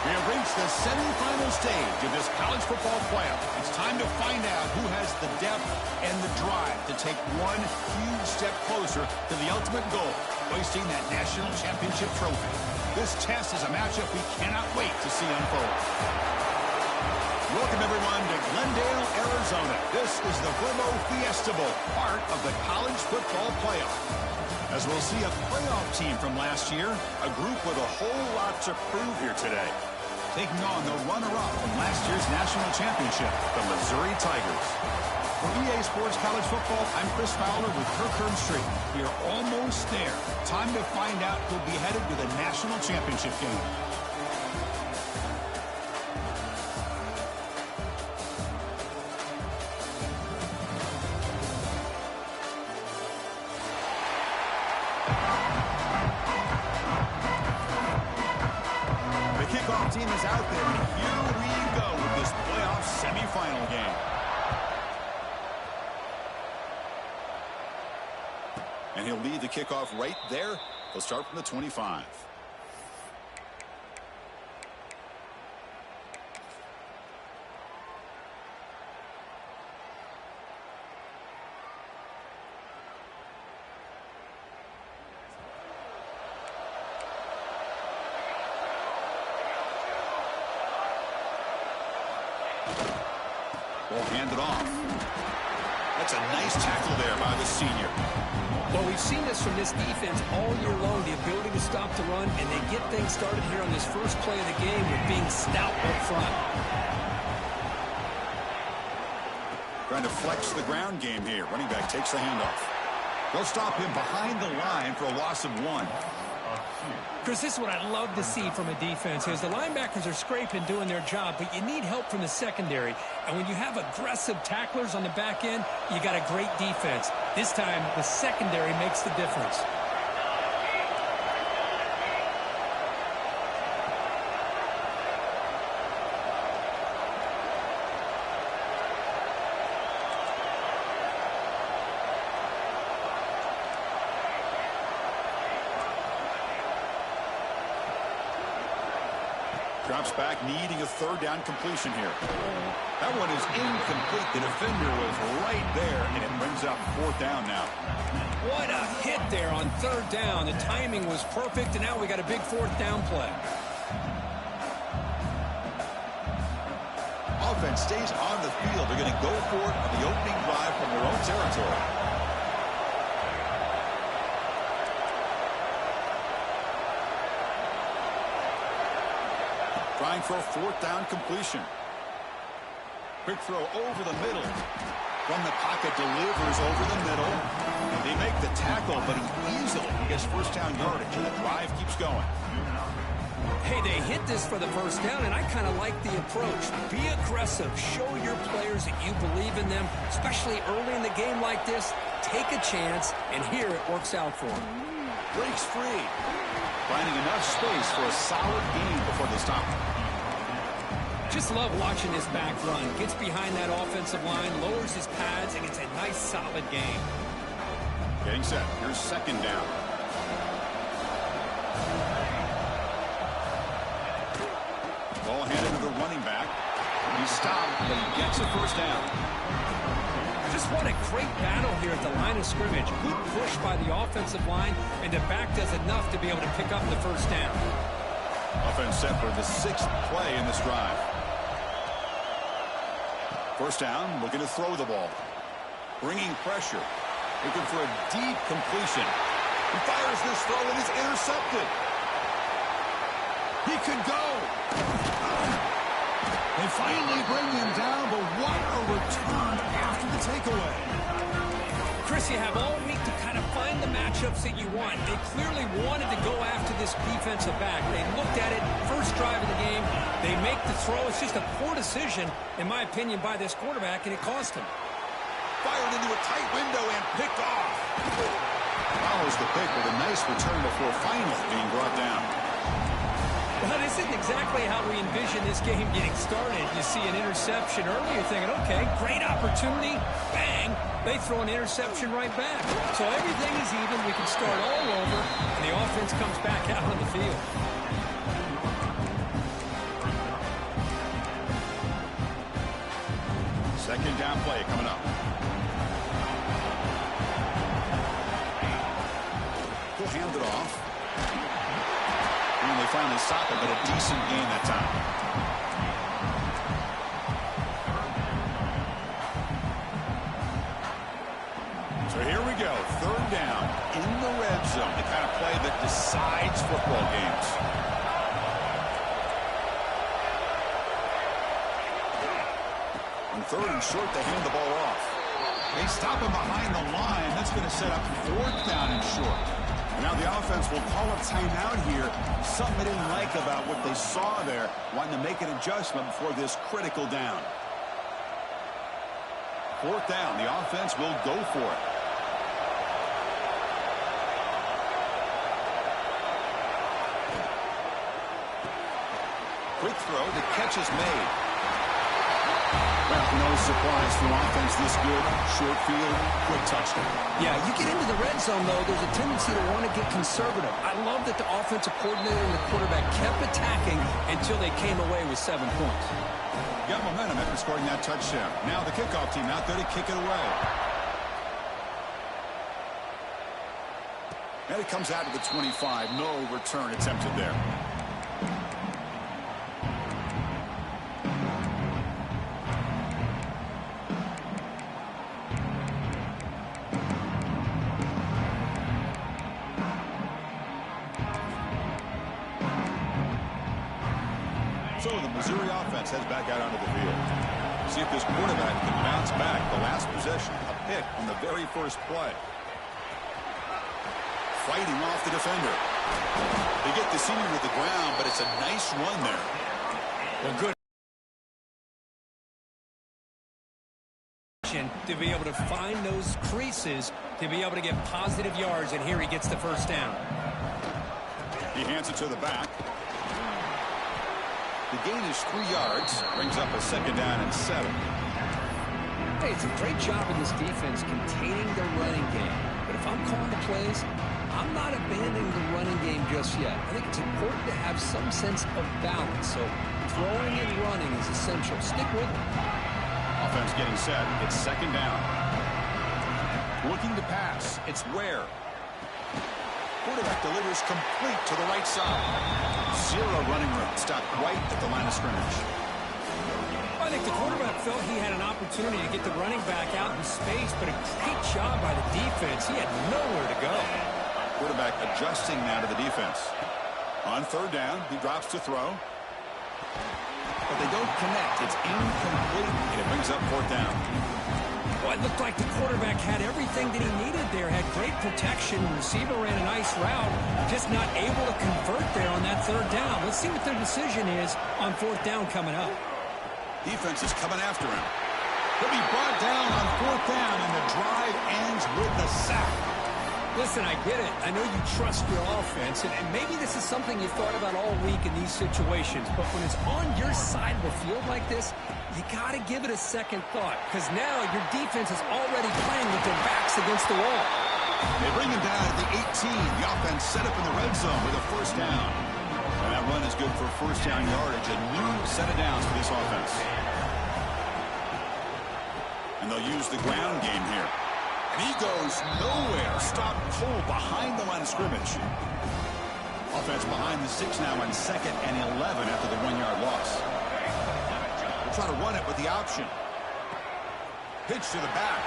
We have reached the semifinal stage of this college football playoff. It's time to find out who has the depth and the drive to take one huge step closer to the ultimate goal, hoisting that national championship trophy. This test is a matchup we cannot wait to see unfold. Welcome, everyone, to Glendale, Arizona. This is the Globo Fiesta Bowl, part of the college football playoff. As we'll see a playoff team from last year, a group with a whole lot to prove here today. Taking on the runner-up from last year's national championship, the Missouri Tigers. For EA Sports College Football, I'm Chris Fowler with Kirk Herbstreit. We are almost there. Time to find out who'll be headed to the national championship game. Kickoff team is out there, and here we go with this playoff semifinal game. And he'll lead the kickoff right there. He'll start from the 25. Ball handed off. That's a nice tackle there by the senior. Well, we've seen this from this defense all year long, the ability to stop the run, and they get things started here on this first play of the game with being stout up front. Trying to flex the ground game here. Running back takes the handoff. They'll stop him behind the line for a loss of 1. Chris, this is what I love to see from a defense is the linebackers are scraping, doing their job, but you need help from the secondary. And when you have aggressive tacklers on the back end, you got a great defense. This time, the secondary makes the difference. Drops back, needing a third down completion here. That one is incomplete. The defender was right there, and it brings up 4th down now. What a hit there on 3rd down. The timing was perfect, and now we got a big 4th down play. Offense stays on the field. They're going to go for it on the opening drive from their own territory. Trying for a 4th down completion. Quick throw over the middle. From the pocket, delivers over the middle. They make the tackle, but he easily gets 1st down yardage, and the drive keeps going. Hey, they hit this for the 1st down, and I kind of like the approach. Be aggressive. Show your players that you believe in them, especially early in the game like this. Take a chance, and here it works out for them. Breaks free. Finding enough space for a solid gain before they stop. Just love watching this back run. Gets behind that offensive line, lowers his pads, and it's a nice, solid game. Getting set. Here's 2nd down. Ball handed to the running back. He's stopped, but he gets a 1st down. Just what a great battle here at the line of scrimmage. Good push by the offensive line, and the back does enough to be able to pick up the first down. Offense set for the 6th play in this drive. First down, looking to throw the ball. Bringing pressure. Looking for a deep completion. He fires this throw and is intercepted. He could go. They finally bring him down, but what a return after the takeaway. Chris, you have all week to kind of find the matchups that you want. They clearly wanted to go after this defensive back. They looked at it, first drive of the game. They make the throw. It's just a poor decision, in my opinion, by this quarterback, and it cost him. Fired into a tight window and picked off. Follows the pick with a nice return before finally being brought down. Well, this isn't exactly how we envision this game getting started. You see an interception early, you're thinking, okay, great opportunity, bang, they throw an interception right back. So everything is even, we can start all over, and the offense comes back out on the field. Second down play coming up. He'll hand it off. And they finally stop it, but a decent gain that time. So here we go. Third down in the red zone. The kind of play that decides football games. On third and short, they hand the ball off. They stop him behind the line. That's going to set up fourth down and short. Now the offense will call a timeout here. Something they didn't like about what they saw there. Wanting to make an adjustment before this critical down. Fourth down. The offense will go for it. Quick throw. The catch is made. Well, no surprise from offense this good. Short field, quick touchdown. Yeah, you get into the red zone, though, there's a tendency to want to get conservative. I love that the offensive coordinator and the quarterback kept attacking until they came away with 7 points. Got momentum after scoring that touchdown. Now the kickoff team out there to kick it away. And it comes out to the 25. No return attempted there. So the Missouri offense heads back out onto the field. See if this quarterback can bounce back. The last possession, a pick on the very first play. Fighting off the defender. They get the senior to the ground, but it's a nice run there. Well, good. To be able to find those creases, to be able to get positive yards, and here he gets the first down. He hands it to the back. The gain is 3 yards, brings up a second down and 7. Hey, it's a great job of this defense containing the running game. But if I'm calling the plays, I'm not abandoning the running game just yet. I think it's important to have some sense of balance. So throwing and running is essential. Stick with it. Offense getting set. It's second down. Looking to pass. It's Ware. Quarterback delivers complete to the right side. 0 running room. Stopped right at the line of scrimmage. I think the quarterback felt he had an opportunity to get the running back out in space, but a great job by the defense. He had nowhere to go. Quarterback adjusting now to the defense. On third down, he drops to throw. But they don't connect. It's incomplete, and it brings up fourth down. Well, it looked like the quarterback had everything that he needed there. Had great protection. Receiver ran a nice route. Just not able to convert there on that third down. Let's see what their decision is on fourth down coming up. Defense is coming after him. He'll be brought down on fourth down, and the drive ends with the sack. Listen, I get it. I know you trust your offense, and maybe this is something you thought about all week in these situations, but when it's on your side of the field like this, you got to give it a second thought, because now your defense is already playing with their backs against the wall. They bring him down at the 18. The offense set up in the red zone with a first down. And that run is good for first down yardage. A new set of downs for this offense. And they'll use the ground game here. And he goes nowhere. Stop cold behind the line of scrimmage. Offense behind the 6 now on 2nd and 11 after the 1-yard loss. We'll try to run it with the option. Pitch to the back.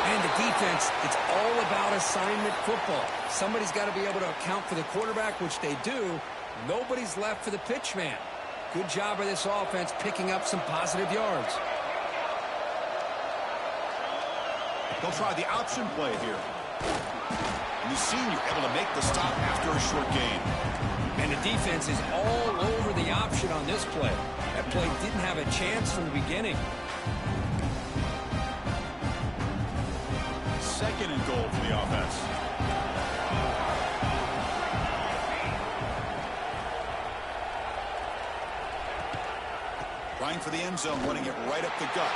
And the defense, it's all about assignment football. Somebody's got to be able to account for the quarterback, which they do. Nobody's left for the pitch man. Good job by this offense picking up some positive yards. They'll try the option play here. And the senior able to make the stop after a short gain. And the defense is all over the option on this play. That play didn't have a chance from the beginning. 2nd and goal for the offense. Trying for the end zone, running it right up the gut.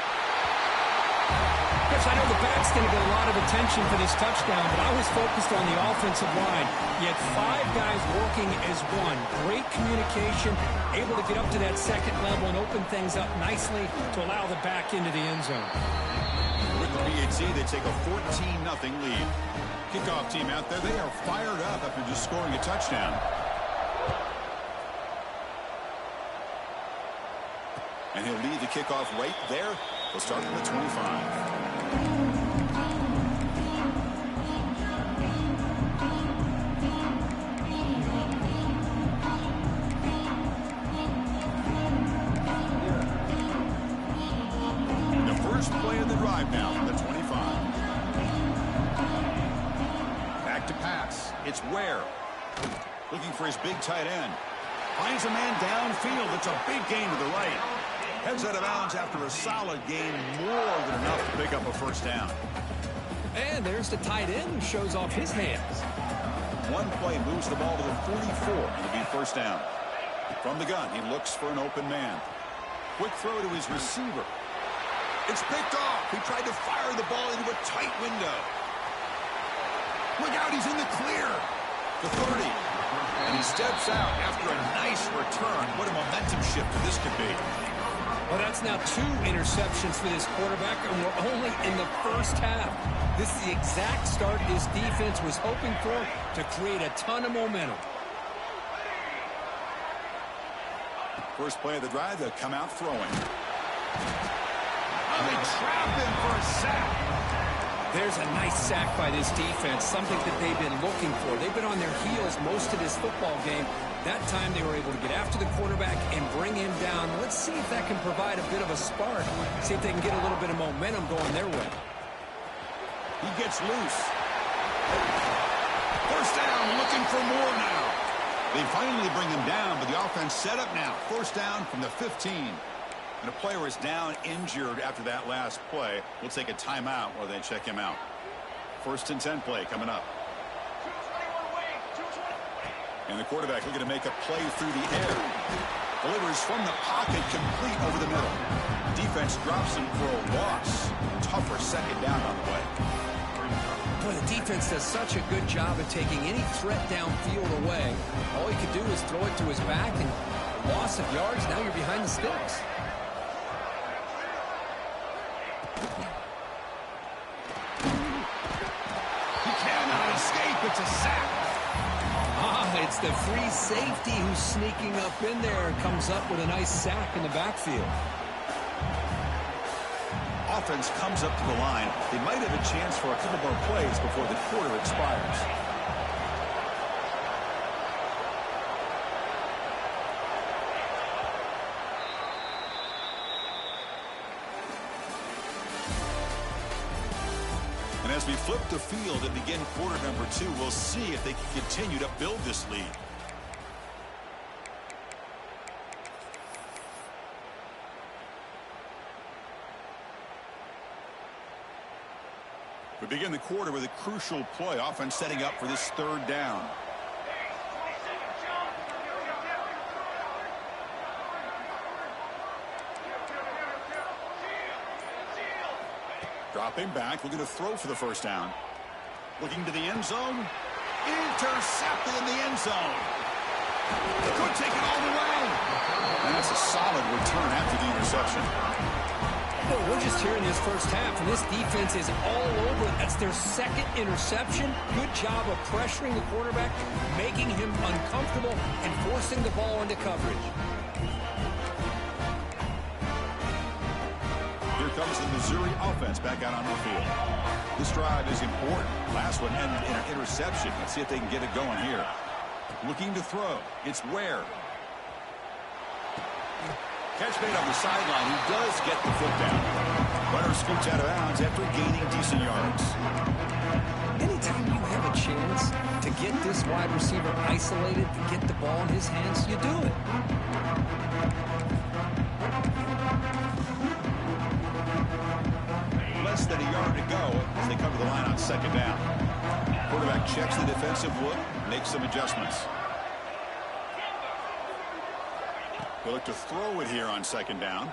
Yes, I know the back's going to get a lot of attention for this touchdown, but I was focused on the offensive line. You had 5 guys working as one. Great communication, able to get up to that 2nd level and open things up nicely to allow the back into the end zone. With the PHC, they take a 14-0 lead. Kickoff team out there, they are fired up after just scoring a touchdown. And he'll lead the kickoff right there. He'll start from the 25. Play of the drive now from the 25. Back to pass. It's Ware. Looking for his big tight end. Finds a man downfield. It's a big gain to the right. Heads out of bounds after a solid gain. More than enough to pick up a first down. And there's the tight end who shows off his hands. One play moves the ball to the 44. It'll be first down. From the gun, he looks for an open man. Quick throw to his receiver. It's picked off. He tried to fire the ball into a tight window. Look out, he's in the clear. The 30. And he steps out after a nice return. What a momentum shifter this could be. Well, that's now 2 interceptions for this quarterback, and we're only in the first half. This is the exact start this defense was hoping for to create a ton of momentum. First play of the drive, they'll come out throwing. Oh, they trap him for a sack. There's a nice sack by this defense, something that they've been looking for. They've been on their heels most of this football game. That time they were able to get after the quarterback and bring him down. Let's see if that can provide a bit of a spark. See if they can get a little bit of momentum going their way. He gets loose. First down, looking for more now. They finally bring him down, but the offense set up now. First down from the 15. And a player is down injured after that last play. We'll take a timeout while they check him out. 1st and 10 play coming up. And the quarterback looking to make a play through the air. Delivers from the pocket, complete over the middle. Defense drops him for a loss. Tougher 2nd down on the way. Boy, the defense does such a good job of taking any threat downfield away. All he could do is throw it to his back, and a loss of yards, now you're behind the sticks. He cannot escape. It's a sack. It's the free safety who's sneaking up in there and comes up with a nice sack in the backfield. Offense comes up to the line. They might have a chance for a couple more plays before the quarter expires. And as we flip the field and begin quarter number 2, we'll see if they can continue to build this lead. We begin the quarter with a crucial play. Offense setting up for this 3rd down. Dropping back, looking to throw for the first down. Looking to the end zone. Intercepted in the end zone. Could take it all the way. And that's a solid return after the interception. Well, we're just here in this first half, and this defense is all over it. That's their second interception. Good job of pressuring the quarterback, making him uncomfortable, and forcing the ball into coverage. Here comes the Missouri offense back out on the field. This drive is important. Last one ended in an interception. Let's see if they can get it going here. Looking to throw. It's Ware. Catch made on the sideline. He does get the foot down. Runner scoots out of bounds after gaining decent yards. Anytime you have a chance to get this wide receiver isolated, to get the ball in his hands, you do it. Less than a yard to go as they come to the line on second down. Quarterback checks the defensive look, makes some adjustments. We'll look to throw it here on second down.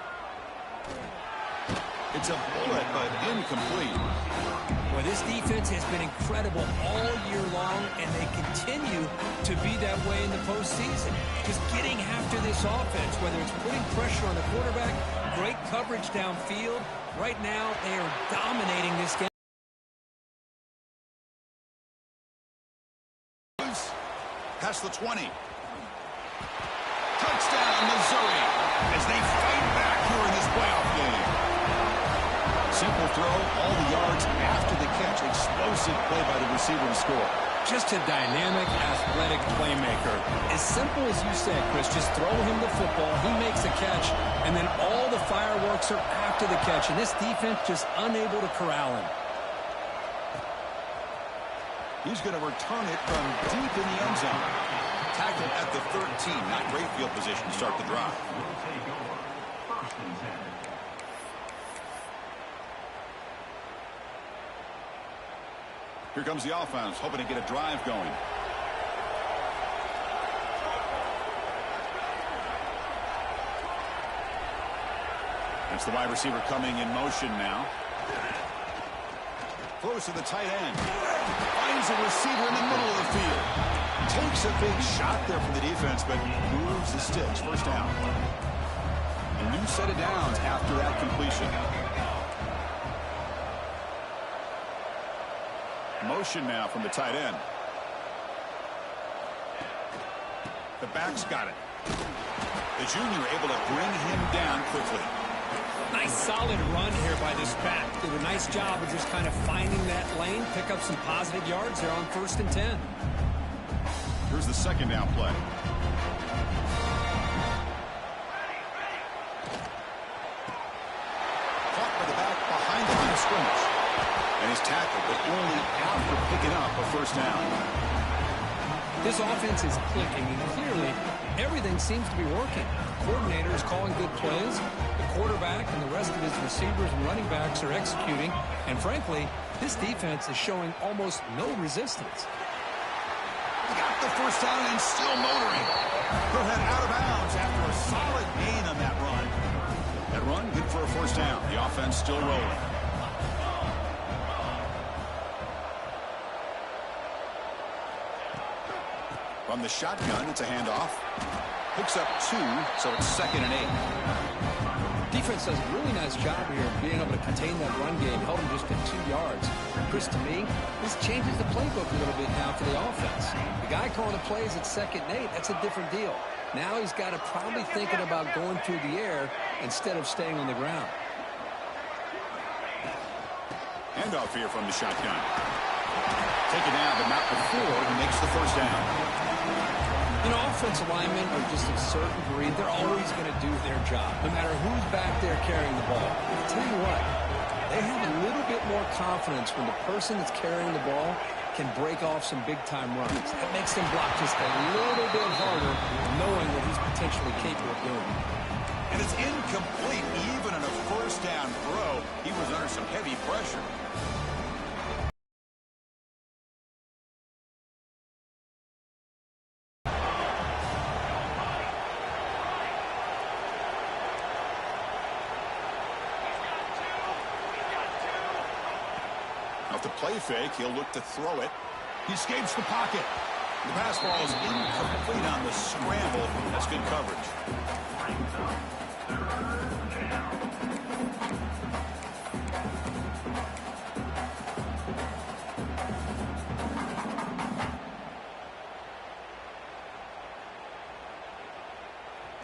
It's a bullet, but incomplete. Well, this defense has been incredible all year long, and they continue to be that way in the postseason. Just getting after this offense, whether it's putting pressure on the quarterback, great coverage downfield. Right now, they are dominating this game. Past the 20. Touchdown, Missouri, as they fight back here in this playoff game. Simple throw, all the yards after the catch. Explosive play by the receiver to score. Just a dynamic, athletic playmaker. As simple as you said, Chris, just throw him the football, he makes a catch, and then all the fireworks are after the catch. And this defense just unable to corral him. He's going to return it from deep in the end zone. Tackled at the 13. Not great field position to start the drive. Here comes the offense, hoping to get a drive going. That's the wide receiver coming in motion now. Throws to the tight end. Finds a receiver in the middle of the field. Takes a big shot there from the defense, but moves the sticks. First down. A new set of downs after that completion. Motion now from the tight end. The back's got it. The junior able to bring him down quickly. Nice solid run here by this back. Did a nice job of just kind of finding that lane, pick up some positive yards there on 1st and 10. Here's the second down play. Caught by the back behind the line of scrimmage. And he's tackled, but only after picking up a first down. This offense is clicking, and clearly everything seems to be working. The coordinator is calling good plays. The quarterback and the rest of his receivers and running backs are executing. And frankly, this defense is showing almost no resistance. Got the first down and still motoring. He'll head out of bounds after a solid gain on that run. That run, good for a first down. The offense still rolling. From the shotgun, it's a handoff. Picks up 2, so it's 2nd and 8. Defense does a really nice job here of being able to contain that run game, held him just at 2 yards. Chris, to me, this changes the playbook a little bit now for the offense. The guy calling the plays at 2nd and 8, that's a different deal. Now he's got to probably thinking about going through the air instead of staying on the ground. Handoff here from the shotgun. Taken down, but not before he makes the first down. You know, offensive linemen are just a certain breed. They're always going to do their job, no matter who's back there carrying the ball. I'll tell you what, they have a little bit more confidence when the person that's carrying the ball can break off some big-time runs. That makes them block just a little bit harder, knowing what he's potentially capable of doing. And it's incomplete. Even on a first down throw, he was under some heavy pressure. The play fake, he'll look to throw it. He escapes the pocket. The pass ball is incomplete on the scramble. That's good coverage.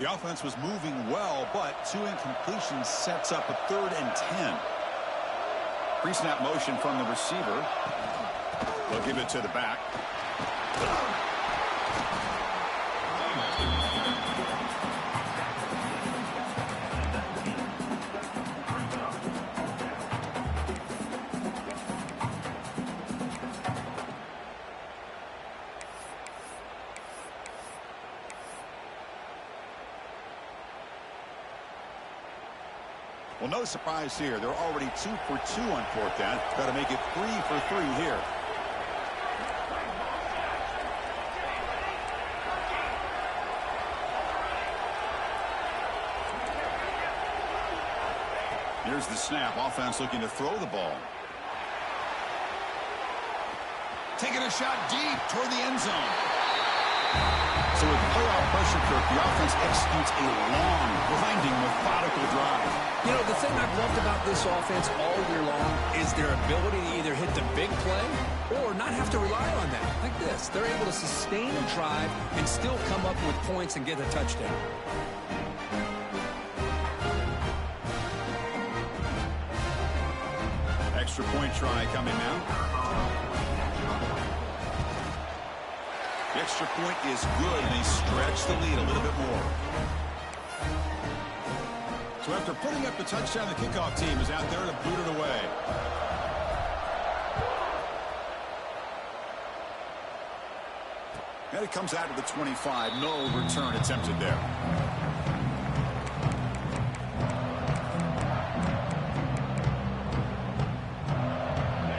The offense was moving well, but 2 incompletions sets up a 3rd and 10. Pre-snap motion from the receiver. They'll give it to the back. Well, no surprise here. They're already 2 for 2 on 4th down. Got to make it 3 for 3 here. Here's the snap. Offense looking to throw the ball. Taking a shot deep toward the end zone. So with playoff pressure, Kirk, the offense executes a long, grinding, methodical drive. You know, the thing I've loved about this offense all year long is their ability to either hit the big play or not have to rely on that. Like this. They're able to sustain a drive and still come up with points and get a touchdown. Extra point try coming now. The extra point is good, and they stretch the lead a little bit more. So after putting up the touchdown, the kickoff team is out there to boot it away. And it comes out to the 25. No return attempted there.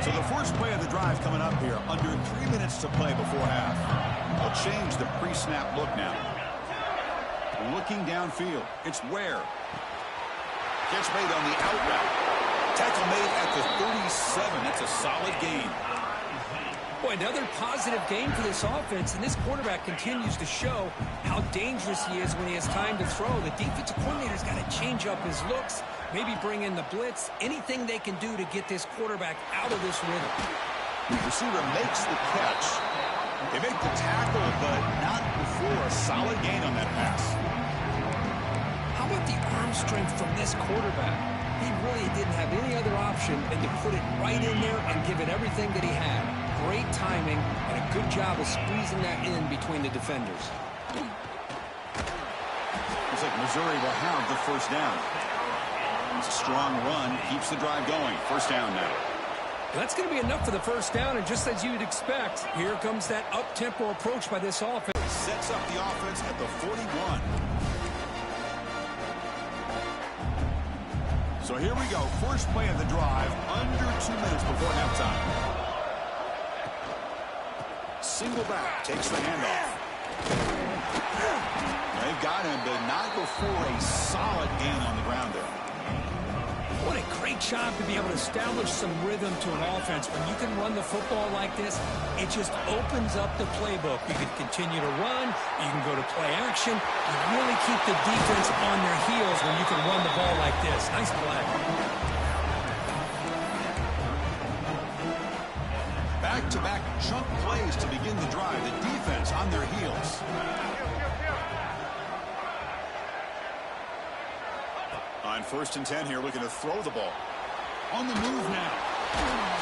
So the first play of the drive coming up here. Under 3 minutes to play before half. They'll change the pre-snap look now. Looking downfield. It's Ware. Gets made on the out route. Tackle made at the 37. That's a solid gain. Boy, another positive game for this offense, and this quarterback continues to show how dangerous he is when he has time to throw. The defensive coordinator's got to change up his looks, maybe bring in the blitz, anything they can do to get this quarterback out of this rhythm. The receiver makes the catch. They make the tackle, but not before a solid gain on that pass. How about the arm strength from this quarterback? He really didn't have any other option than to put it right in there and give it everything that he had. Great timing and a good job of squeezing that in between the defenders. Looks like Missouri will have the first down. It's a strong run, keeps the drive going. First down now. That's going to be enough for the first down, and just as you'd expect, here comes that up-tempo approach by this offense. Sets up the offense at the 41. So here we go. First play of the drive, under 2 minutes before halftime. Single back, takes the handoff. They've got him, but not before a solid gain on the ground there. What a great job to be able to establish some rhythm to an offense. When you can run the football like this, it just opens up the playbook. You can continue to run. You can go to play action. You really keep the defense on their heels when you can run the ball like this. Nice play. Back-to-back chunk plays to begin the drive. The defense on their heels. On 1st and 10 here, looking to throw the ball. On the move now.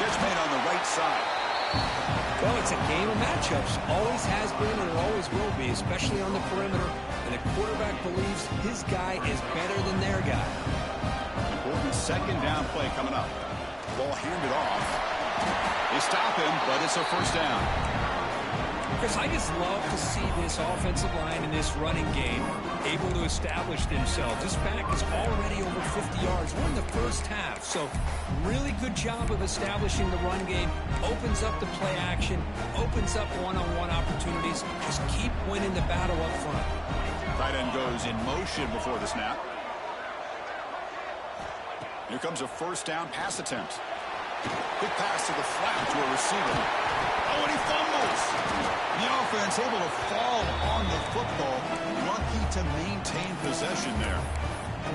Catch made on the right side. Well, it's a game of matchups. Always has been and it always will be, especially on the perimeter. And the quarterback believes his guy is better than their guy. Important second down play coming up. Ball handed off. They stop him, but it's a first down. Chris, I just love to see this offensive line in this running game able to establish themselves. This back is already over 50 yards. We're in the first half, so really good job of establishing the run game. Opens up the play action, opens up one-on-one opportunities. Just keep winning the battle up front. Tight end goes in motion before the snap. Here comes a first down pass attempt. Quick pass to the flat to a receiver. Oh, and he fumbles. The offense able to fall on the football. Lucky to maintain possession there.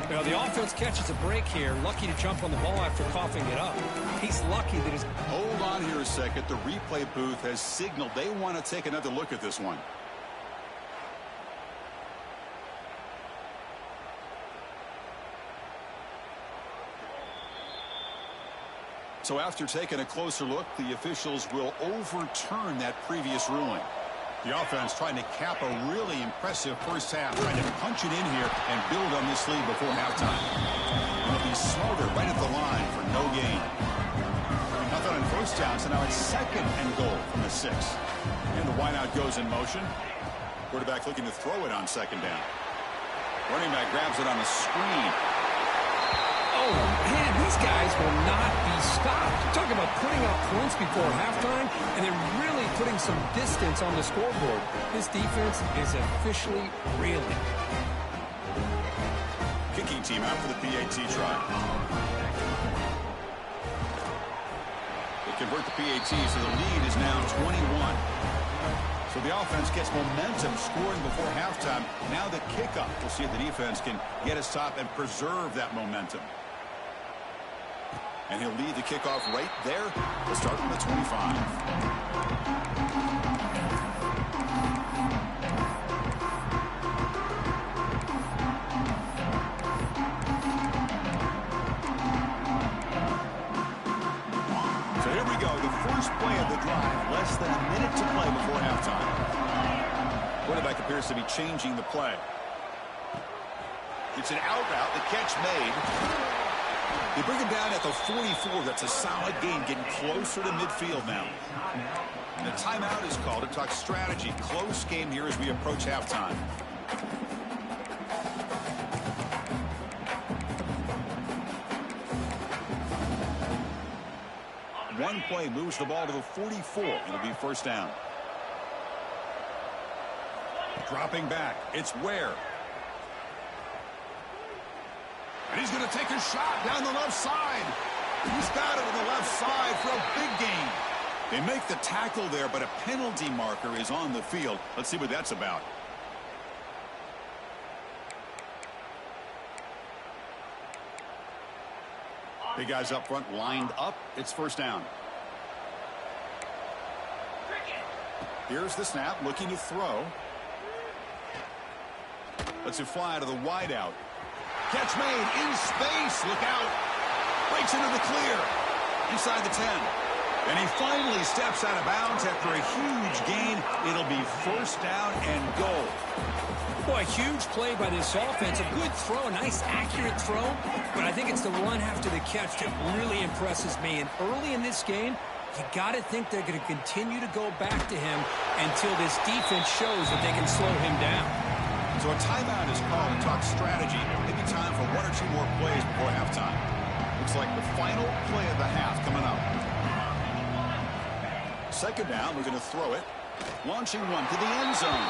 Well, the offense catches a break here. Lucky to jump on the ball after coughing it up. He's lucky that his... Hold on here a second. The replay booth has signaled they want to take another look at this one. So after taking a closer look, the officials will overturn that previous ruling. The offense trying to cap a really impressive first half, trying to punch it in here and build on this lead before halftime. And they'll be smarter right at the line for no gain. Nothing on first down, so now it's 2nd and goal from the 6. And the wideout goes in motion. Quarterback looking to throw it on 2nd down. Running back grabs it on the screen. Oh, man, these guys will not be stopped. Talk about putting up points before halftime, and they're really putting some distance on the scoreboard. This defense is officially reeling. Kicking team out for the PAT try. They convert the PAT, so the lead is now 21. So the offense gets momentum scoring before halftime. Now the kickoff. We'll see if the defense can get a stop and preserve that momentum. And he'll lead the kickoff right there. We'll start from the 25. So here we go. The first play of the drive. Less than a minute to play before halftime. Quarterback appears to be changing the play. It's an out route. The catch made. They bring him down at the 44. That's a solid gain, getting closer to midfield now. And the timeout is called to talk strategy. Close game here as we approach halftime. One play moves the ball to the 44. It'll be first down. Dropping back. It's Ware. And he's going to take a shot down the left side. He's got it on the left side for a big gain. They make the tackle there, but a penalty marker is on the field. Let's see what that's about. Big guys up front lined up. It's first down. Here's the snap, looking to throw. Lets it fly to the wideout. Catch made in space. Look out. Breaks into the clear. Inside the 10. And he finally steps out of bounds after a huge gain. It'll be first down and goal. Boy, huge play by this offense. A good throw, a nice accurate throw. But I think it's the run after the catch that really impresses me. And early in this game, you got to think they're going to continue to go back to him until this defense shows that they can slow him down. So a timeout is called to talk strategy. Maybe time for 1 or 2 more plays before halftime. Looks like the final play of the half coming up. 2nd down, we're going to throw it. Launching one to the end zone.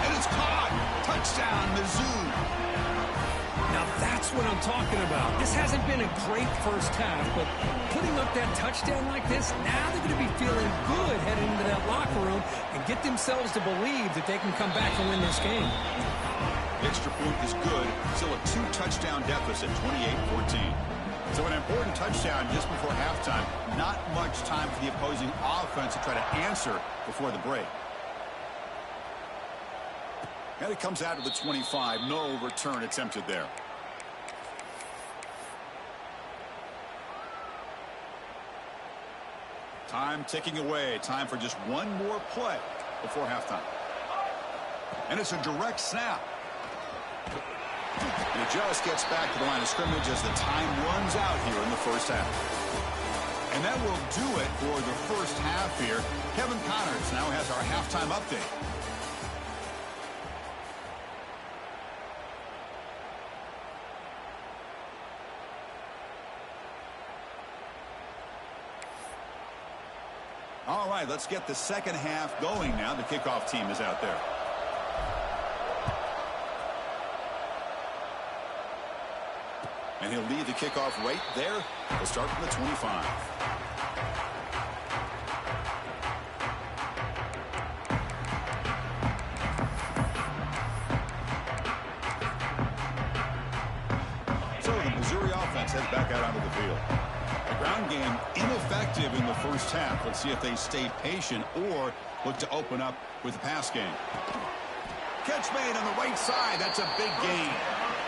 And it's caught. Touchdown, Mizzou. Now that's what I'm talking about. This hasn't been a great first half, but putting up that touchdown like this, now they're going to be feeling good heading into that locker room and get themselves to believe that they can come back and win this game. The extra point is good. Still a 2-touchdown deficit, 28-14. So an important touchdown just before halftime. Not much time for the opposing offense to try to answer before the break. And it comes out to the 25. No return attempted there. Time ticking away. Time for just one more play before halftime. And it's a direct snap. And it just gets back to the line of scrimmage as the time runs out here in the first half. And that will do it for the first half here. Kevin Connors now has our halftime update. All right, let's get the second half going now. The kickoff team is out there. And he'll lead the kickoff right there. We'll start from the 25. So the Missouri offense heads back out onto the field. The ground game ineffective in the first half. Let's see if they stay patient or look to open up with the pass game. Catch made on the right side. That's a big gain.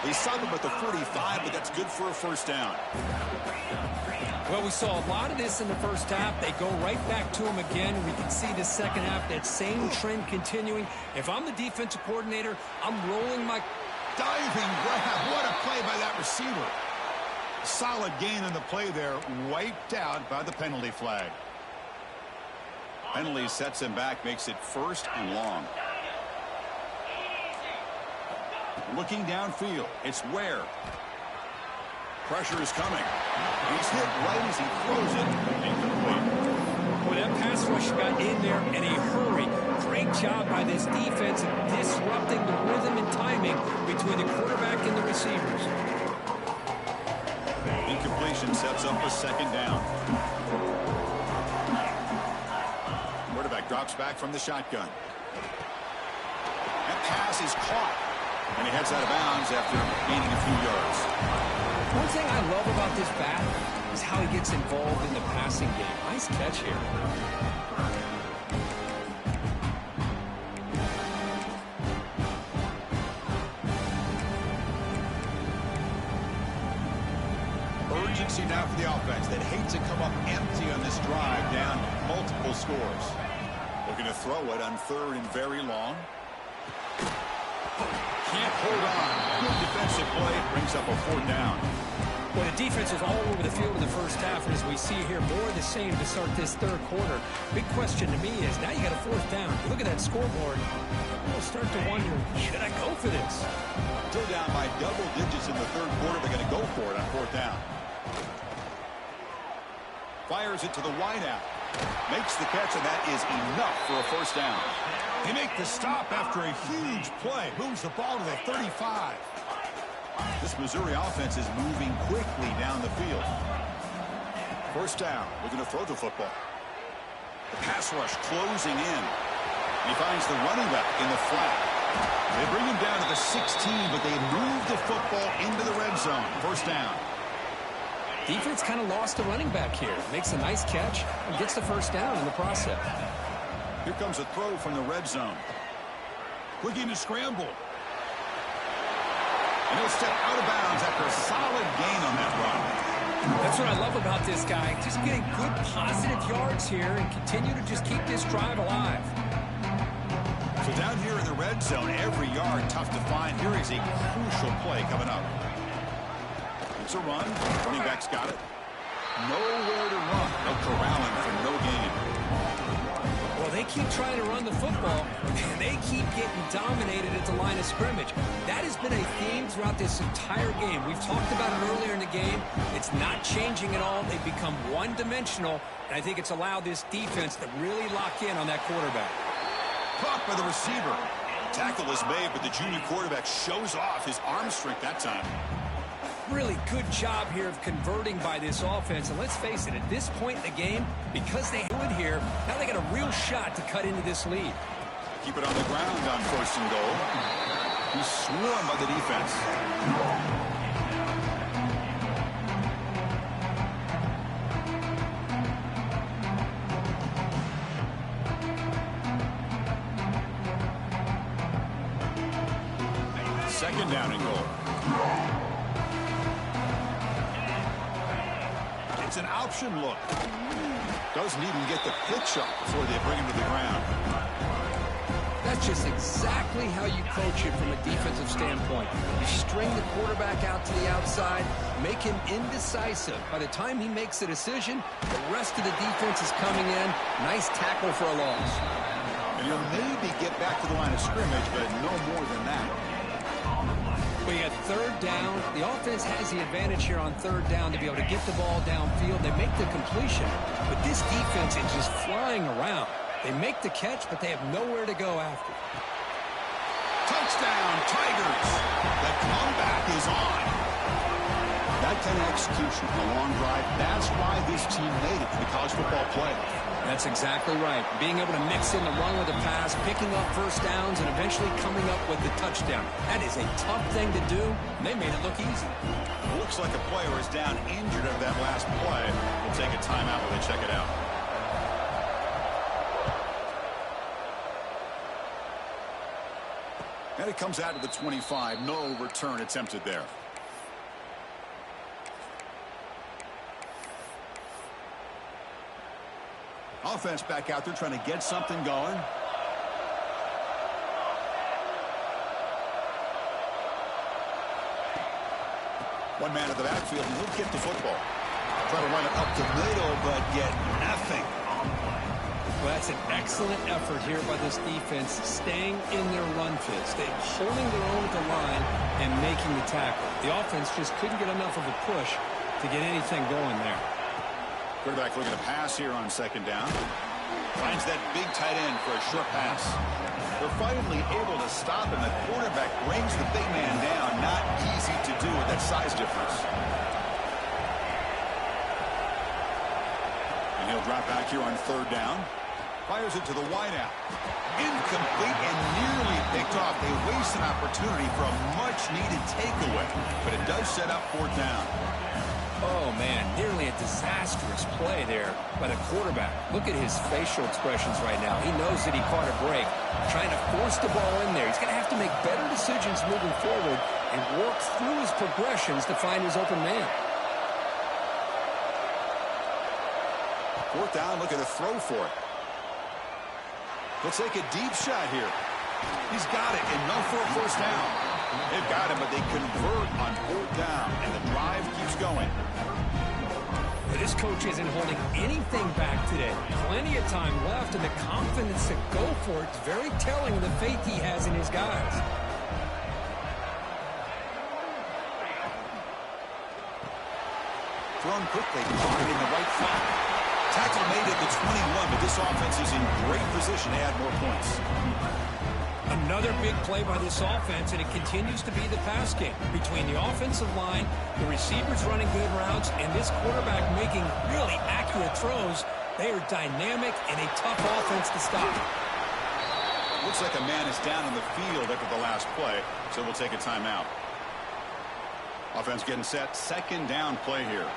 They sub him at the 45, but that's good for a first down. Well, we saw a lot of this in the first half. They go right back to him again. We can see the second half, that same trend continuing. If I'm the defensive coordinator, I'm rolling my... Diving grab. What a play by that receiver. Solid gain on the play there. Wiped out by the penalty flag. Penalty sets him back, makes it 1st and long. Looking downfield. It's Ware. Pressure is coming. He's hit right as he throws it. Incomplete. Well, that pass rush got in there in a hurry. Great job by this defense of disrupting the rhythm and timing between the quarterback and the receivers. Incompletion sets up a 2nd down. Quarterback drops back from the shotgun. That pass is caught. And he heads out of bounds after gaining a few yards. One thing I love about this back is how he gets involved in the passing game. Nice catch here. Urgency now for the offense that hates to come up empty on this drive, down multiple scores. Looking to throw it on 3rd and very long. Can't hold on. Good defensive play. Brings up a 4th down. Well, the defense was all over the field in the first half, and as we see here, more of the same to start this 3rd quarter. Big question to me is, now you got a 4th down. You look at that scoreboard, you'll start to wonder, should I go for this? Still down by double digits in the 3rd quarter. They're going to go for it on 4th down. Fires it to the wideout. Makes the catch, and that is enough for a 1st down. They make the stop after a huge play. Moves the ball to the 35. This Missouri offense is moving quickly down the field. 1st down. We're going to throw the football. The pass rush closing in. He finds the running back in the flat. They bring him down to the 16, but they move the football into the red zone. 1st down. Defense kind of lost the running back here. Makes a nice catch and gets the 1st down in the process. Here comes a throw from the red zone. Looking to scramble. And he'll step out of bounds after a solid gain on that run. That's what I love about this guy. Just getting good positive yards here and continue to just keep this drive alive. So down here in the red zone, every yard tough to find. Here is a crucial play coming up. It's a run. Running back's got it. Nowhere to run. They'll corral him for no gain. Well, they keep trying to run the football, and they keep getting dominated at the line of scrimmage. That has been a theme throughout this entire game. We've talked about it earlier in the game. It's not changing at all. They've become one-dimensional, and I think it's allowed this defense to really lock in on that quarterback. Caught by the receiver. Tackle is made, but the junior quarterback shows off his arm strength that time. Really good job here of converting by this offense. And let's face it, at this point in the game, because they do it here, now they got a real shot to cut into this lead. Keep it on the ground on 1st and goal. He's swarmed by the defense. Second down and goal. It's an option look. Doesn't even get the pitch up before they bring him to the ground. That's just exactly how you coach it from a defensive standpoint. You string the quarterback out to the outside, make him indecisive. By the time he makes a decision, the rest of the defense is coming in. Nice tackle for a loss. And he'll maybe get back to the line of scrimmage, but no more than that. We got 3rd down. The offense has the advantage here on 3rd down to be able to get the ball downfield. They make the completion, but this defense is just flying around. They make the catch, but they have nowhere to go after. Touchdown, Tigers. The comeback is on. That kind of execution, a long drive, that's why this team made it to the college football playoff. That's exactly right. Being able to mix in the run with the pass, picking up 1st downs, and eventually coming up with the touchdown. That is a tough thing to do, and they made it look easy. Looks like a player is down injured of that last play. We'll take a timeout while they check it out. And it comes out to the 25. No return attempted there. Offense back out there trying to get something going. One man at the backfield, and he'll get the football. Try to run it up the middle, but get nothing. Well, that's an excellent effort here by this defense, staying in their run fit, holding their own at the line and making the tackle. The offense just couldn't get enough of a push to get anything going there. Quarterback looking to pass here on second down. Finds that big tight end for a short pass. They're finally able to stop him. The quarterback brings the big man down. Not easy to do with that size difference. And he'll drop back here on third down. Fires it to the wideout. Incomplete and nearly picked off. They waste an opportunity for a much-needed takeaway. But it does set up fourth down. Oh, man, nearly a disastrous play there by the quarterback. Look at his facial expressions right now. He knows that he caught a break, trying to force the ball in there. He's going to have to make better decisions moving forward and work through his progressions to find his open man. Fourth down, looking to throw for it. Let's take a deep shot here. He's got it, enough for a first down. They've got him, but they convert on fourth down, and the drive keeps going. This coach isn't holding anything back today. Plenty of time left, and the confidence to go for it is very telling of the faith he has in his guys. Thrown quickly, caught in the right flat. Tackle made at the 21, but this offense is in great position to add more points. Another big play by this offense, and it continues to be the pass game. Between the offensive line, the receivers running good routes, and this quarterback making really accurate throws, they are dynamic and a tough offense to stop. Looks like a man is down on the field after the last play, so we'll take a timeout. Offense getting set. Second down play here.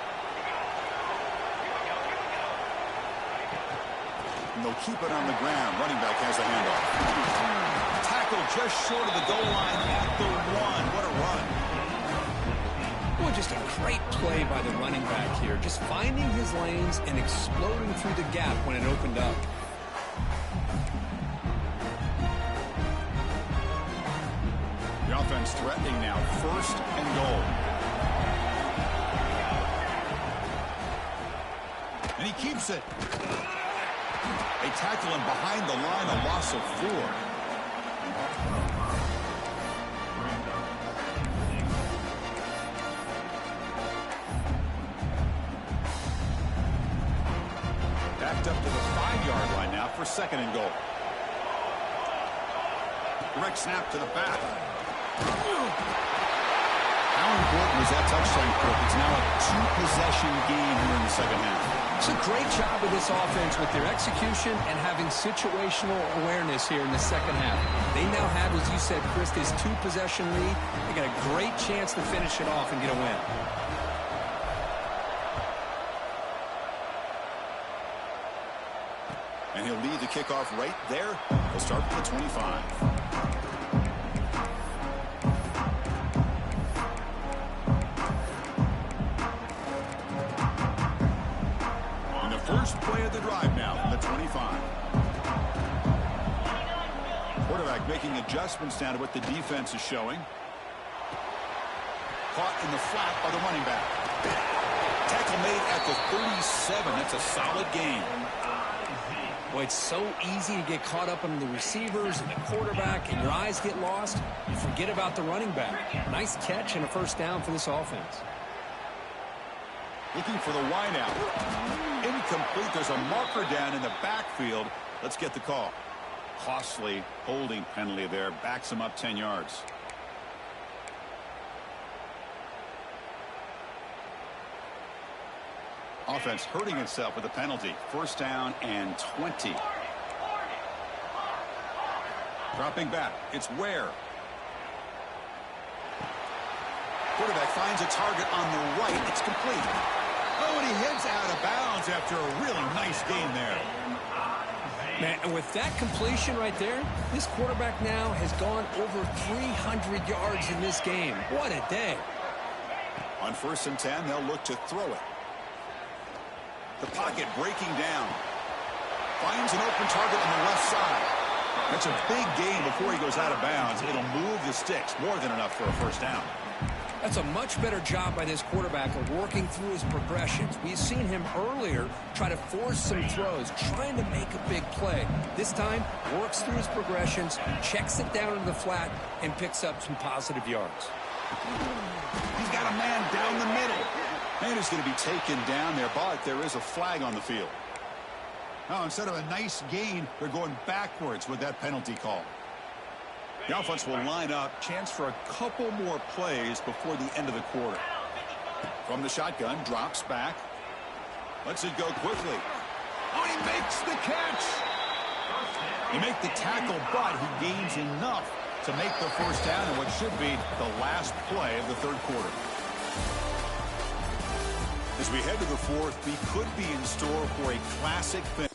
And they'll keep it on the ground. Running back has the handoff. Tackle just short of the goal line at the one. What a run. Well, just a great play by the running back here. Just finding his lanes and exploding through the gap when it opened up. The offense threatening now. First and goal. And he keeps it. They tackle him behind the line, a loss of 4. Backed up to the 5-yard line now for second and goal. Direct snap to the back. How important was that touchdown, Kirk? It's now a 2-possession game here in the second half. It's a great job of this offense with their execution and having situational awareness here in the second half. They now have, as you said, Chris, this 2-possession lead. They got a great chance to finish it off and get a win. And he'll lead the kickoff right there. He'll start at the 25. First play of the drive now from the 25. Quarterback making adjustments down to what the defense is showing. Caught in the flat by the running back. Tackle made at the 37. That's a solid gain. Boy, it's so easy to get caught up in the receivers and the quarterback, and your eyes get lost. You forget about the running back. Nice catch and a first down for this offense. Looking for the wideout. Incomplete. There's a marker down in the backfield. Let's get the call. Costly holding penalty there. Backs him up 10 yards. Offense hurting itself with a penalty. First down and 20. Dropping back. It's Ware. Quarterback finds a target on the right. It's complete. Oh, and he heads out of bounds after a really nice game there. Man, and with that completion right there, this quarterback now has gone over 300 yards in this game. What a day. On 1st and 10, they'll look to throw it. The pocket breaking down. Finds an open target on the left side. That's a big gain before he goes out of bounds. It'll move the sticks. More than enough for a first down. That's a much better job by this quarterback of working through his progressions. We've seen him earlier try to force some throws, trying to make a big play. This time, works through his progressions, checks it down into the flat, and picks up some positive yards. He's got a man down the middle. And he's going to be taken down there, but there is a flag on the field. Now, instead of a nice gain, they're going backwards with that penalty call. The offense will line up. Chance for a couple more plays before the end of the quarter. From the shotgun, drops back. Lets it go quickly. Oh, he makes the catch. He makes the tackle, but he gains enough to make the first down in what should be the last play of the third quarter. As we head to the fourth, we could be in store for a classic finish.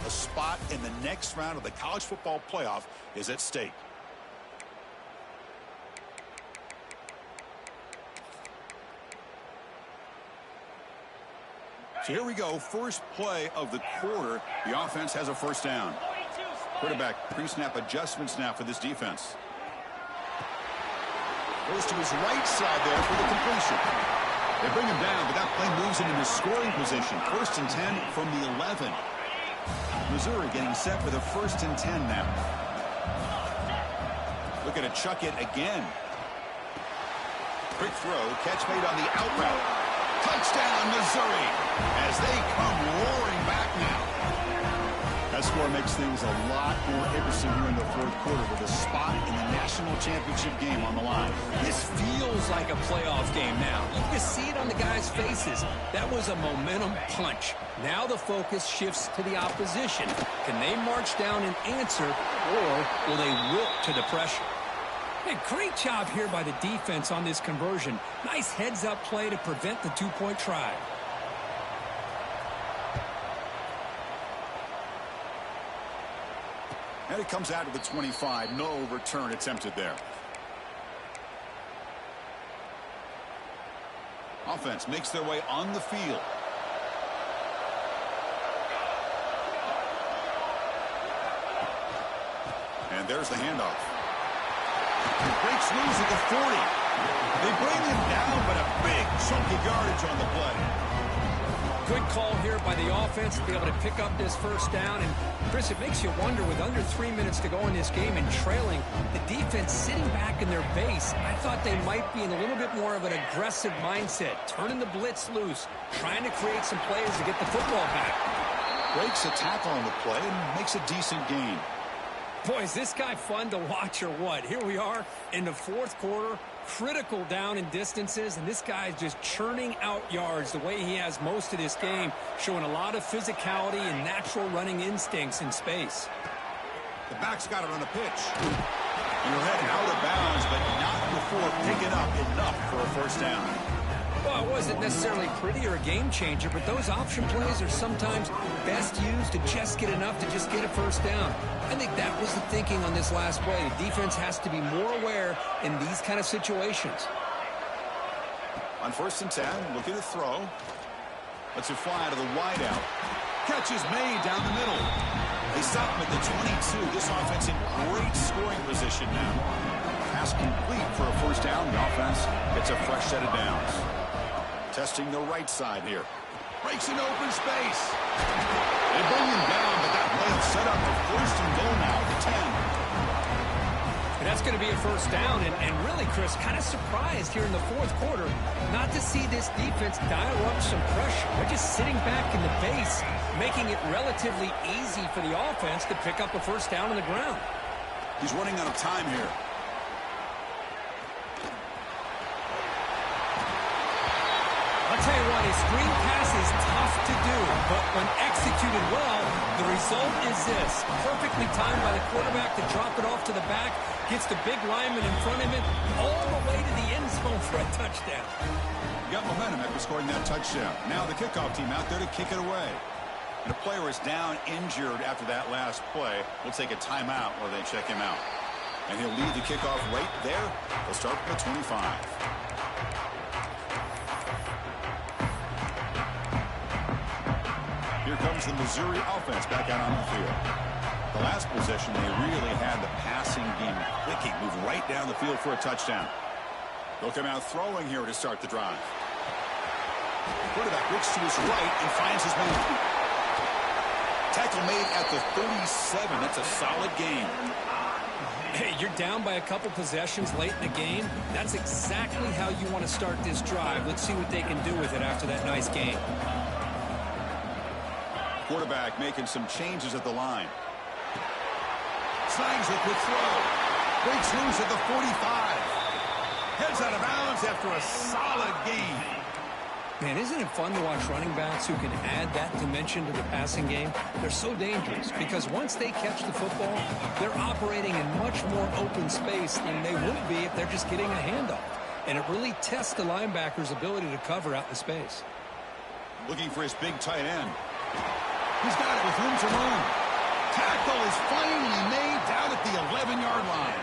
A spot in the next round of the college football playoff is at stake. So here we go. First play of the quarter. The offense has a first down. Quarterback pre-snap adjustments now for this defense. Goes to his right side there for the completion. They bring him down, but that play moves him into scoring position. 1st and 10 from the 11. Missouri getting set for the 1st and 10 now. Looking to chuck it again. Quick throw, catch made on the out route. Touchdown, Missouri, as they come roaring back now. That score makes things a lot more interesting here in the fourth quarter with a spot in the national championship game on the line. This feels like a playoff game now. You can see it on the guys' faces. That was a momentum punch. Now the focus shifts to the opposition. Can they march down and answer, or will they wilt to the pressure? Hey, great job here by the defense on this conversion. Nice heads-up play to prevent the two-point try. And it comes out to the 25. No return attempted there. Offense makes their way on the field. And there's the handoff. He breaks loose at the 40. They bring him down, but a big chunk of yardage on the play. Good call here by the offense to be able to pick up this first down. And, Chris, it makes you wonder, with under 3 minutes to go in this game and trailing, the defense sitting back in their base, I thought they might be in a little bit more of an aggressive mindset, turning the blitz loose, trying to create some plays to get the football back. Breaks a tackle on the play and makes a decent gain. Boy, is this guy fun to watch or what? Here we are in the fourth quarter, critical down in distances, and this guy is just churning out yards the way he has most of this game, showing a lot of physicality and natural running instincts in space. The back's got it on the pitch. And he'll head out of bounds, but not before picking up enough for a first down. Well, it wasn't necessarily pretty or a game changer, but those option plays are sometimes best used to just get enough to just get a first down. I think that was the thinking on this last play. The defense has to be more aware in these kind of situations. On 1st and 10, looking to throw. Lets it fly out of the wideout. Catch is made down the middle. They stop him at the 22. This offense in great scoring position now. Pass complete for a first down. The offense gets a fresh set of downs. Testing the right side here. Breaks into open space. They bring him down, but that play will set up a first and goal now at the 10. And that's going to be a first down. And really, Chris, kind of surprised here in the fourth quarter not to see this defense dial up some pressure. They're just sitting back in the base, making it relatively easy for the offense to pick up a first down on the ground. He's running out of time here. I'll tell you what, a screen pass is tough to do, but when executed well, the result is this. Perfectly timed by the quarterback to drop it off to the back, gets the big lineman in front of him, all the way to the end zone for a touchdown. Got momentum after scoring that touchdown. Now the kickoff team out there to kick it away. And a player is down injured after that last play. We'll take a timeout while they check him out. And he'll lead the kickoff right there. They'll start from the 25. Here comes the Missouri offense back out on the field. The last possession, they really had the passing game clicking. Move right down the field for a touchdown. They'll come out throwing here to start the drive. Quarterback looks to his right and finds his man. Tackle made at the 37. That's a solid game. Hey, you're down by a couple possessions late in the game. That's exactly how you want to start this drive. Let's see what they can do with it after that nice game. Quarterback making some changes at the line. Snags a quick throw. Breaks loose at the 45. Heads out of bounds after a solid game. Man, isn't it fun to watch running backs who can add that dimension to the passing game? They're so dangerous because once they catch the football, they're operating in much more open space than they would be if they're just getting a handoff. And it really tests the linebacker's ability to cover out in space. Looking for his big tight end. He's got it with room to run. Tackle is finally made down at the 11-yard line.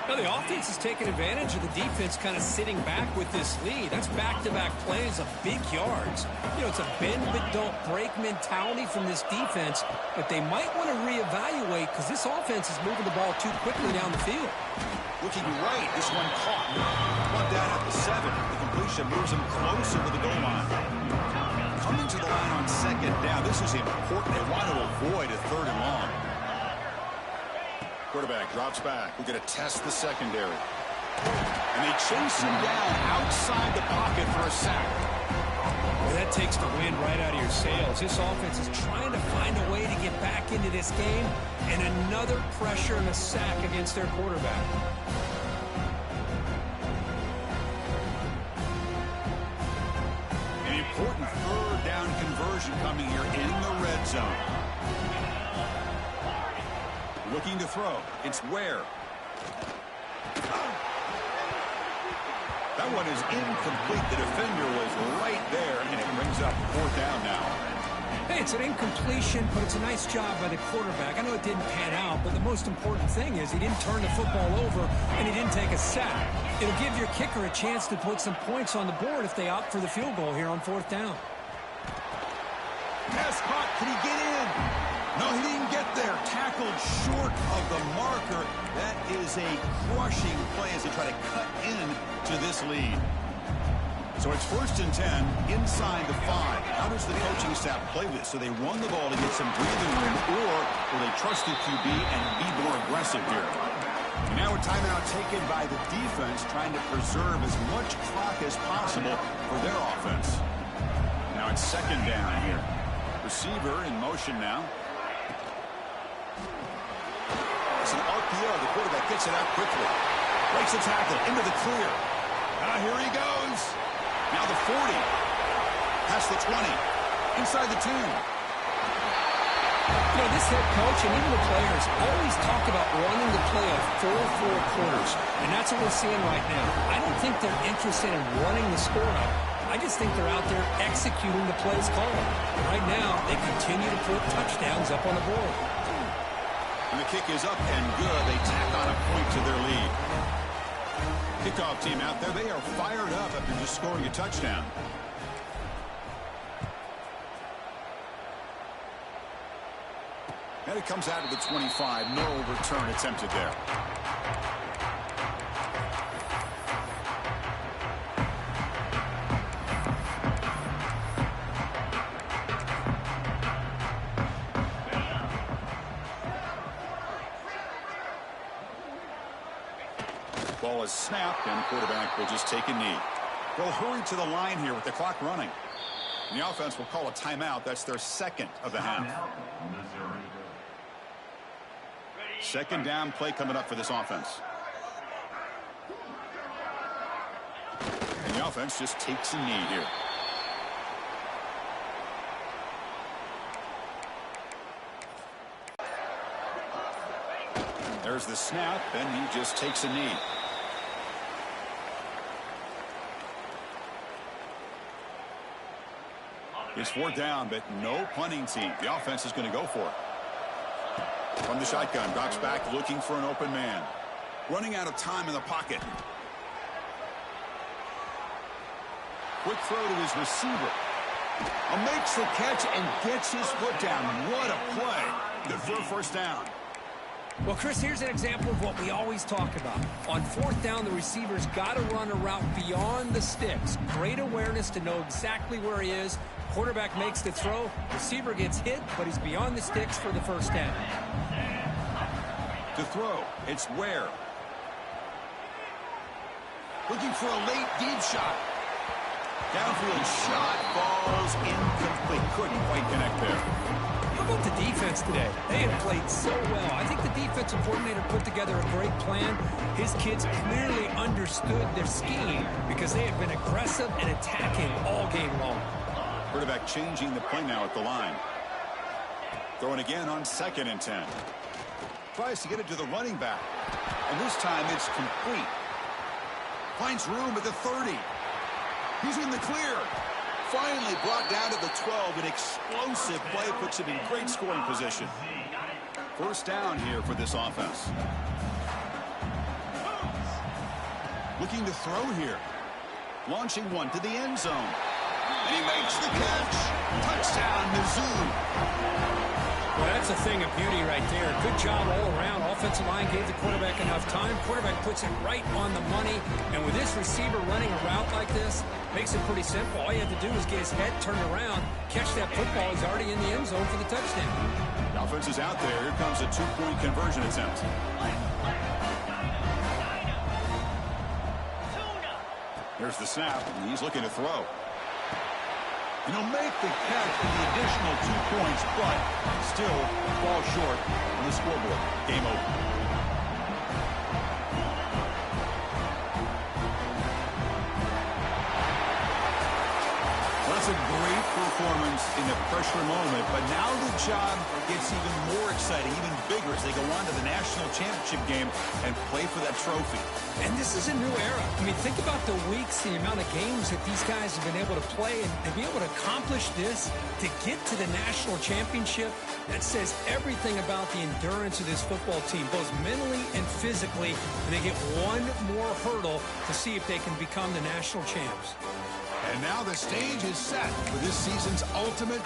Now the offense is taking advantage of the defense kind of sitting back with this lead. That's back-to-back plays of big yards. You know, it's a bend but don't break mentality from this defense, but they might want to reevaluate because this offense is moving the ball too quickly down the field. Looking right, this one caught. One down at the 7. The completion moves him closer to the goal line. Coming to the line on second down. This is important. They want to avoid a third and long. Quarterback drops back. We're going to test the secondary. And they chase him down outside the pocket for a sack. Well, that takes the wind right out of your sails. This offense is trying to find a way to get back into this game. And another pressure and a sack against their quarterback. An important third down conversion coming here in the red zone. Looking to throw. It's Ware. That one is incomplete. The defender was right there, and it brings up fourth down now. Hey, it's an incompletion, but it's a nice job by the quarterback. I know it didn't pan out, but the most important thing is he didn't turn the football over, and he didn't take a sack. It'll give your kicker a chance to put some points on the board if they opt for the field goal here on fourth down. Pass caught. Can he get in? No, he didn't get there. Tackled short of the marker. That is a crushing play as they try to cut in to this lead. So it's first and 10 inside the 5. How does the coaching staff play this? So they run the ball to get some breathing room, or will they trust the QB and be more aggressive here? And now a timeout taken by the defense, trying to preserve as much clock as possible for their offense. Now it's second down here. Receiver in motion now. It's an RPO. The quarterback gets it out quickly. Breaks the tackle into the clear. Here he goes. Now the 40. Past the 20. Inside the 10. You know, this head coach and even the players always talk about wanting to play a 4-4 quarters. And that's what we're seeing right now. I don't think they're interested in running the score up. I just think they're out there executing the plays called. And right now, they continue to put touchdowns up on the board. And the kick is up and good. They tack on a point to their lead. Kickoff team out there. They are fired up after just scoring a touchdown. And it comes out of the 25. No return attempted there. Ball is snapped, and the quarterback will just take a knee. They'll hurry to the line here with the clock running. And the offense will call a timeout. That's their second of the half. Second down play coming up for this offense. And the offense just takes a knee here. There's the snap, and he just takes a knee. It's fourth down, but no punting team. The offense is going to go for it. From the shotgun, drops back looking for an open man. Running out of time in the pocket. Quick throw to his receiver. Makes the catch and gets his foot down. What a play. Good for a first down. Well, Chris, here's an example of what we always talk about. On fourth down, the receiver's got to run a route beyond the sticks. Great awareness to know exactly where he is. Quarterback makes the throw. Receiver gets hit, but he's beyond the sticks for the first down. To throw, it's Ware. Looking for a late deep shot. Downfield shot falls incomplete. Couldn't quite connect there. How about the defense today? They have played so well. I think the defensive coordinator put together a great plan. His kids clearly understood their scheme because they have been aggressive and attacking all game long. Quarterback changing the play now at the line. Throwing again on 2nd and 10. Tries to get it to the running back. And this time it's complete. Finds room at the 30. He's in the clear. Finally brought down to the 12. An explosive play puts him in great scoring position. First down here for this offense. Looking to throw here. Launching one to the end zone. And he makes the catch. Touchdown, Mizzou. Well, that's a thing of beauty right there. Good job all around. Offensive line gave the quarterback enough time. Quarterback puts it right on the money. And with this receiver running a route like this, makes it pretty simple. All you have to do is get his head turned around, catch that football. He's already in the end zone for the touchdown. The offense is out there. Here comes a 2-point conversion attempt. Here's the snap, and he's looking to throw. And he'll make the catch for the additional 2 points, but still falls short on the scoreboard. Game over. That's a great performance in the pressure moment, but now the job gets even more exciting, even bigger as they go on to the national championship game and play for that trophy. And this is a new era. I mean, think about the weeks, the amount of games that these guys have been able to play, and to be able to accomplish this, to get to the national championship, that says everything about the endurance of this football team, both mentally and physically, and they get one more hurdle to see if they can become the national champs. And now the stage is set for this season's ultimate